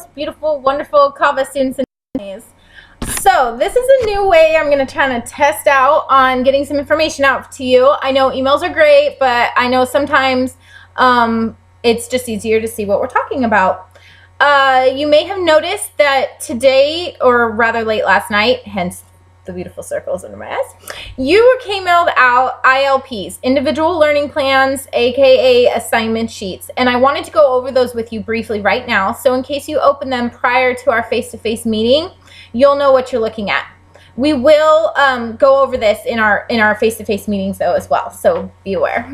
most beautiful, wonderful Kava students and families. So this is a new way I'm going to try to test out on getting some information out to you. I know emails are great, but I know sometimes it's just easier to see what we're talking about. You may have noticed that today, or rather late last night, hence the beautiful circles under my eyes, you came mailed out ILPs, individual learning plans, aka assignment sheets, and I wanted to go over those with you briefly right now, so in case you open them prior to our face-to-face meeting, you'll know what you're looking at. We will go over this in our face-to-face meetings though as well, so be aware.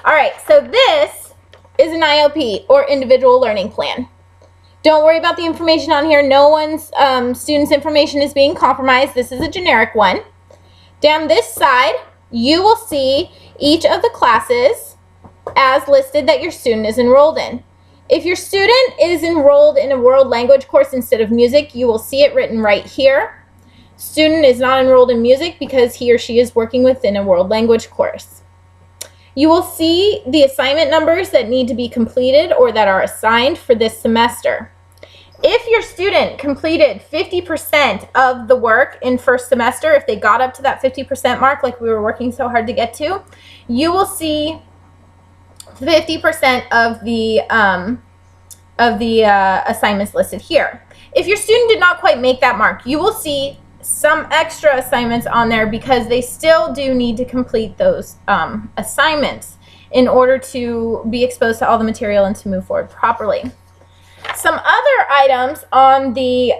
All right, so this is an ILP, or individual learning plan. Don't worry about the information on here. No one's student's information is being compromised. This is a generic one. Down this side, you will see each of the classes as listed that your student is enrolled in. If your student is enrolled in a world language course instead of music, you will see it written right here. Student is not enrolled in music because he or she is working within a world language course. You will see the assignment numbers that need to be completed or that are assigned for this semester. If your student completed 50% of the work in first semester, if they got up to that 50% mark like we were working so hard to get to, you will see 50% of the assignments listed here. If your student did not quite make that mark, you will see some extra assignments on there because they still do need to complete those assignments in order to be exposed to all the material and to move forward properly. Some other items on the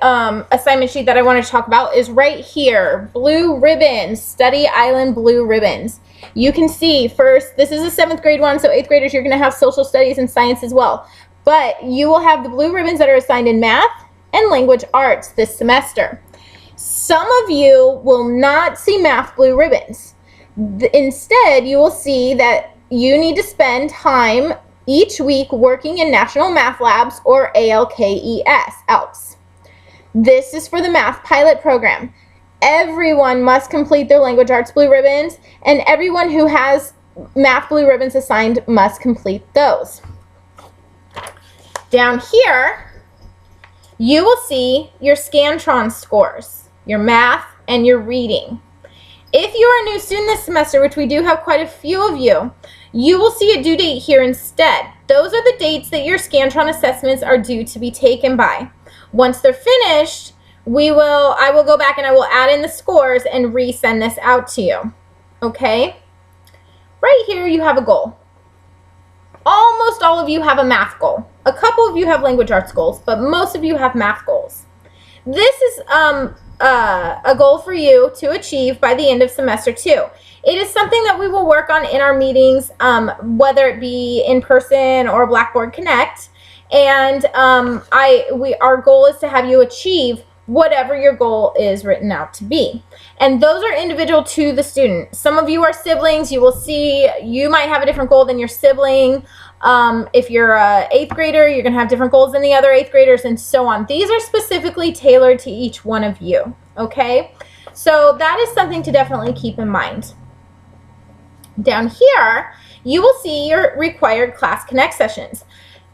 assignment sheet that I want to talk about is right here, blue ribbons, Study Island blue ribbons. You can see first, this is a 7th grade one, so 8th graders, you're going to have social studies and science as well. But you will have the blue ribbons that are assigned in math and language arts this semester. Some of you will not see math blue ribbons. Instead, you will see that you need to spend time each week working in National Math Labs, or ALPS. This is for the Math Pilot Program. Everyone must complete their language arts blue ribbons, and everyone who has math blue ribbons assigned must complete those. Down here, you will see your Scantron scores, your math, and your reading. If you are a new student this semester, which we do have quite a few of you, you will see a due date here instead. Those are the dates that your Scantron assessments are due to be taken by. Once they're finished, I will go back and I will add in the scores and resend this out to you. Okay? Right here you have a goal. Almost all of you have a math goal. A couple of you have language arts goals, but most of you have math goals. This is a goal for you to achieve by the end of semester 2. It is something that we will work on in our meetings, whether it be in person or Blackboard Connect. And our goal is to have you achieve whatever your goal is written out to be. And those are individual to the student. Some of you are siblings. You will see you might have a different goal than your sibling. If you're an 8th grader, you're going to have different goals than the other 8th graders, and so on. These are specifically tailored to each one of you, okay? So that is something to definitely keep in mind. Down here, you will see your required Class Connect sessions.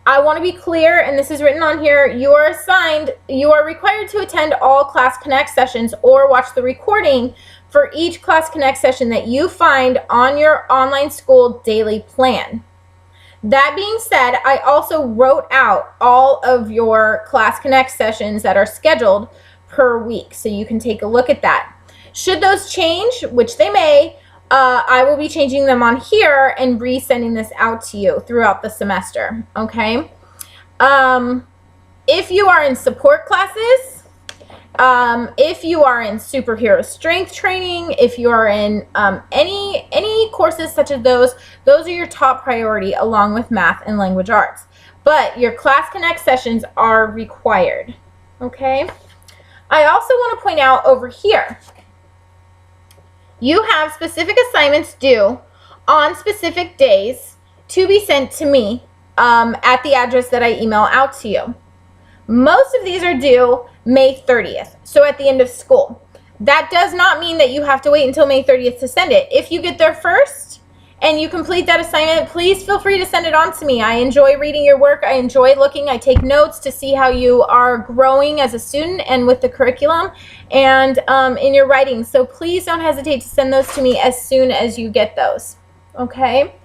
I want to be clear, and this is written on here, you are required to attend all Class Connect sessions or watch the recording for each Class Connect session that you find on your online school daily plan. That being said, I also wrote out all of your Class Connect sessions that are scheduled per week, so you can take a look at that. Should those change, which they may, I will be changing them on here and resending this out to you throughout the semester, okay? If you are in support classes, if you are in superhero strength training, if you are in any courses such as those are your top priority along with math and language arts. But your Class Connect sessions are required, okay? I also want to point out over here, you have specific assignments due on specific days to be sent to me at the address that I email out to you. Most of these are due May 30th, so at the end of school. That does not mean that you have to wait until May 30th to send it. If you get there first and you complete that assignment, please feel free to send it on to me. I enjoy reading your work. I enjoy looking. I take notes to see how you are growing as a student and with the curriculum and in your writing. So please don't hesitate to send those to me as soon as you get those. Okay?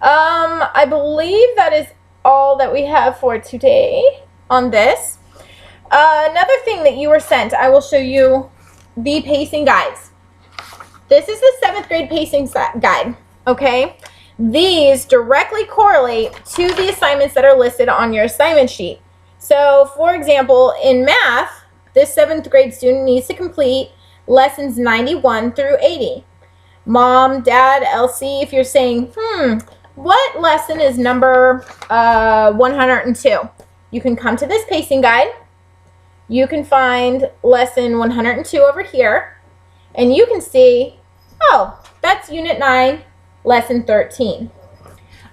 I believe that is all that we have for today on this. Another thing that you were sent, I will show you the pacing guides. This is the 7th grade pacing guide, okay? These directly correlate to the assignments that are listed on your assignment sheet. So, for example, in math, this 7th grade student needs to complete lessons 91 through 80. Mom, Dad, Elsie, if you're saying, what lesson is number 102? You can come to this pacing guide. You can find lesson 102 over here, and you can see, oh, that's Unit 9, Lesson 13.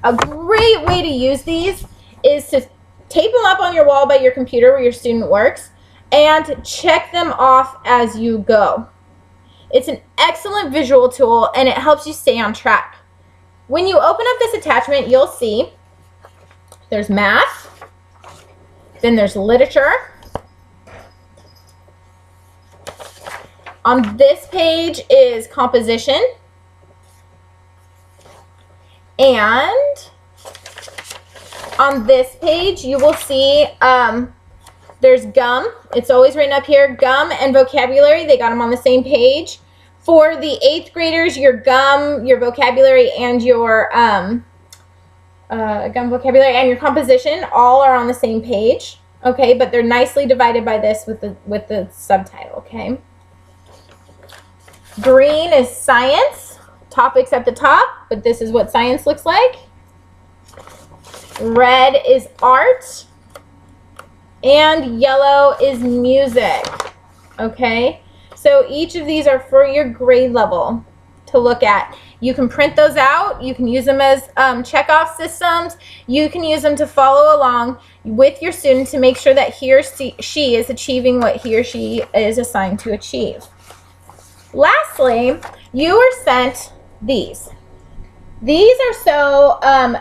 A great way to use these is to tape them up on your wall by your computer where your student works and check them off as you go. It's an excellent visual tool, and it helps you stay on track. When you open up this attachment, you'll see there's math, then there's literature. On this page is composition, and on this page you will see there's gum. It's always written up here, gum and vocabulary. They got them on the same page. For the 8th graders, your gum, your vocabulary, and your gum, vocabulary, and your composition all are on the same page. Okay, but they're nicely divided by this with the subtitle. Okay. Green is science, topics at the top, but this is what science looks like. Red is art, and yellow is music. Okay, so each of these are for your grade level to look at. You can print those out. You can use them as checkoff systems. You can use them to follow along with your student to make sure that he or she is achieving what he or she is assigned to achieve. Lastly, you were sent these. These are so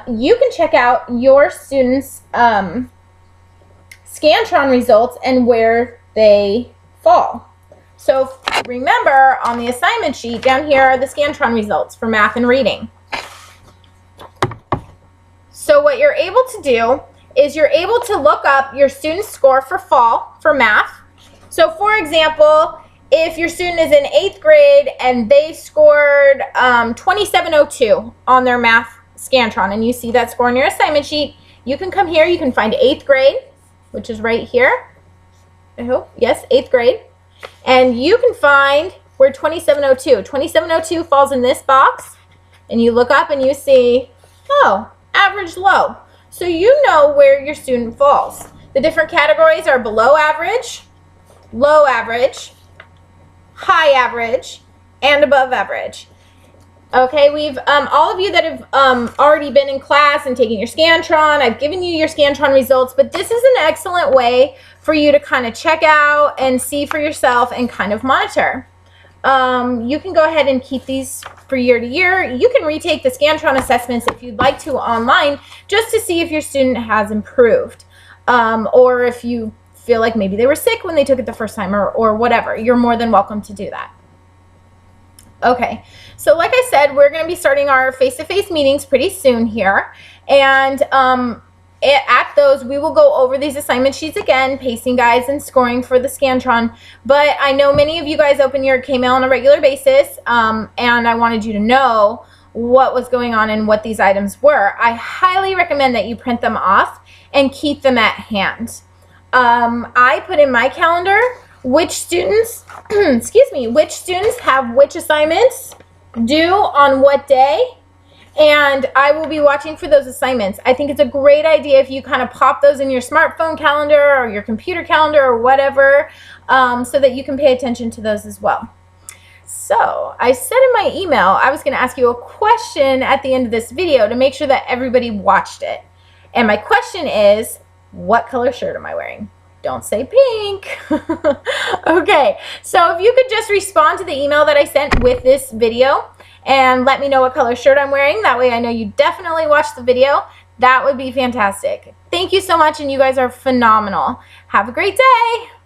you can check out your students' Scantron results and where they fall. So remember, on the assignment sheet down here are the Scantron results for math and reading. So what you're able to do is you're able to look up your student's score for fall for math. So for example, if your student is in 8th grade and they scored 2702 on their math Scantron, and you see that score on your assignment sheet, you can come here, you can find 8th grade, which is right here. I hope, yes, 8th grade. And you can find where 2702. 2702 falls in this box, and you look up and you see, oh, average low. So you know where your student falls. The different categories are below average, low average, high average, and above average. Okay, we've all of you that have already been in class and taken your Scantron, I've given you your Scantron results, but this is an excellent way for you to kind of check out and see for yourself and kind of monitor. You can go ahead and keep these for year to year. You can retake the Scantron assessments if you'd like to online, just to see if your student has improved, or if you feel like maybe they were sick when they took it the first time, or whatever. You're more than welcome to do that. Okay, so like I said, we're going to be starting our face-to-face meetings pretty soon here, and at those we will go over these assignment sheets again, pacing guides and scoring for the Scantron. But I know many of you guys open your K-mail on a regular basis, and I wanted you to know what was going on and what these items were. I highly recommend that you print them off and keep them at hand. I put in my calendar which students, which students have which assignments due on what day, and I will be watching for those assignments. I think it's a great idea if you kind of pop those in your smartphone calendar or your computer calendar or whatever, so that you can pay attention to those as well. So I said in my email I was going to ask you a question at the end of this video to make sure that everybody watched it. And my question is, what color shirt am I wearing? Don't say pink. Okay, so if you could just respond to the email that I sent with this video and let me know what color shirt I'm wearing. That way I know you definitely watched the video. That would be fantastic. Thank you so much, and you guys are phenomenal. Have a great day.